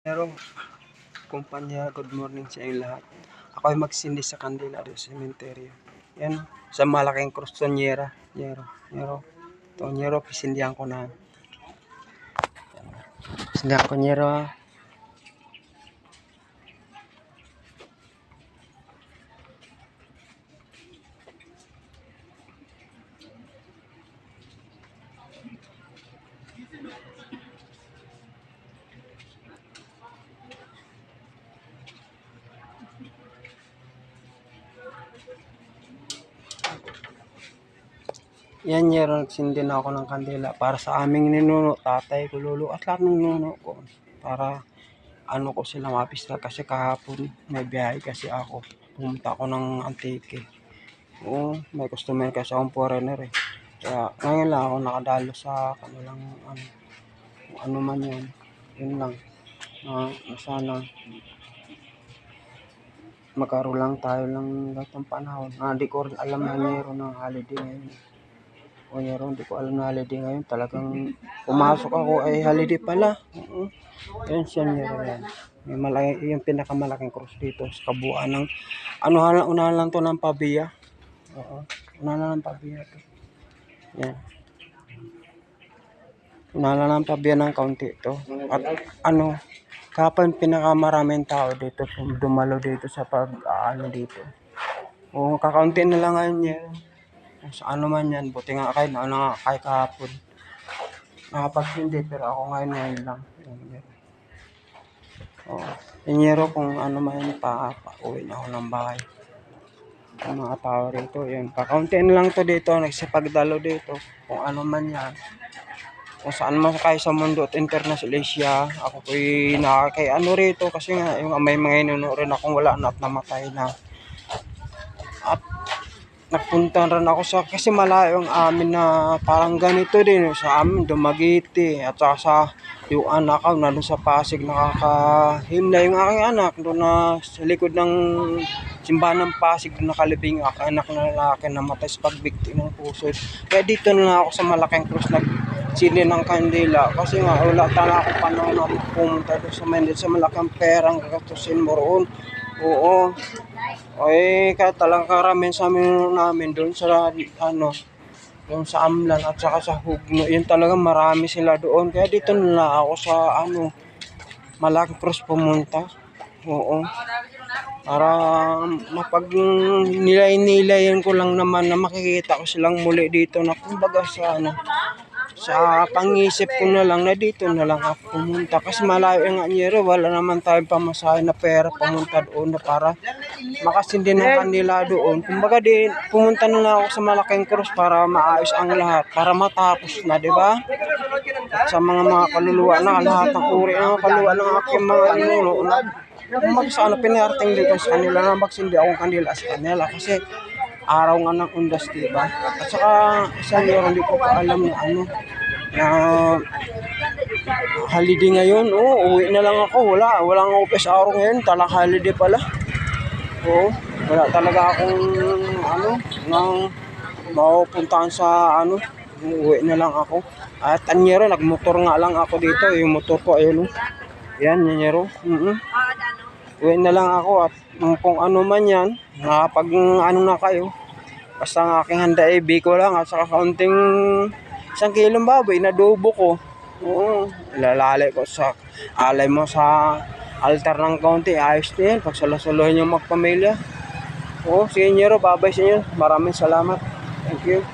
Pero, kumpanya, good morning sa inyo lahat. Ako ay magsindi sa kandila dito sa sementeryo. Yan, sa malaking cross to Nyero. Ito, Nyero, pisindihan ko na. Pisindihan ko, Nyero. Yan, Nyero, nagsindi na ako ng kandila para sa aming ninuno, tatay ko, lolo, at lahat ng ninuno ko. Para ano ko sila mapista kasi kahapon may biyahe kasi ako. Pumunta ako ng Antique. Oo, may customer kasi akong foreigner eh. Kaya ngayon lang ako nakadalo sa kanilang ano man yan. Yun lang. Sana magkaroon lang tayo ng gatong panahon. Hindi ko rin alam na meron ng holiday ngayon. O meron, hindi ko alam na holiday ngayon. Talagang pumasok ako ay holiday pala. Yan siya meron yan. Yung pinakamalaking cross dito sa kabuuan ng unahan lang to ng Pavia. Oo. Unahan lang ng Pavia to. Yan. Unahan lang ng Pavia ng kaunti to. At kapag pinakamaraming tao dito, dumalo dito sa dito. O kakaunti na lang ngayon yan. Sa ano man yan, buti nga kayo na kay kahapon. Nakapagsindi pero ako ngayon lang. Inyero kung ano man pa-uwi na ako ng bahay. Ang mga tao rito, yun. Kakauntiin lang to dito, nagsipagdalo dito. Kung ano man yan. Kung saan man kayo sa mundo at international Asia. Ako ko'y nakakay rito kasi nga yung may mga inuno rin akong wala na at namatay na. At nagpunta rin ako sa, kasi malayo ang amin na parang ganito din. Sa amin, Dumaguete. At saka sa yung anak ko na doon sa Pasig nakakahimla yung aking anak doon na sa likod ng simbahan ng Pasig doon nakalibing aking anak na lalaki na matay sa pagbigti ng puso. Kaya dito na ako sa malaking cross nagsili ng kandila kasi nga wala talaga ako panahon na pumunta doon sa Manila sa malaking perang kakatusin mo roon. Oo. Ay kaya talagang karamihan sa amin namin doon sa doon sa Amlan at saka sa Hugno, yun talaga marami sila doon. Kaya dito na ako sa malaking cross pumunta. Oo. Para nilay-nilayan ko lang naman na makikita ko silang muli dito na kumbaga sa pangisip ko na lang na dito na lang ako pumunta. Kasi malayo nga Nyero, wala naman tayong pamasahe na pera pumunta doon na para makasindi ng kanila doon. Kumbaga pumunta na lang ako sa malaking cross para maayos ang lahat, para matapos na, di ba? At sa mga kaluluwa na, lahat ng uri ng kaluluwa ng aking mga ninuno na sana pinarating dito sa kanila na magsindi akong kanila sa kanila kasi araw nga ng undas, di ba? At saka isang Nyero, hindi ko pa alam na na holiday ngayon. Uwi na lang ako. Walang office hour ngayon. Talang holiday pala. Oo. Wala talaga akong nang mapupuntahan sa uwi na lang ako. At Nyero, nagmotor nga lang ako dito. Yung motor ko, ayun. Yan, Nyero. Uwi na lang ako at kung ano man yan, pag na kayo. Basta ang aking handa ay biko lang at saka kaunting 1 kilong baboy na adobo ko. Oo, ilalali ko sa alay mo sa altar ng kaunti. Ayos na yan, pagsalasalohin yung magpamilya. Oo, sige Nyero, babay sa inyo. Maraming salamat. Thank you.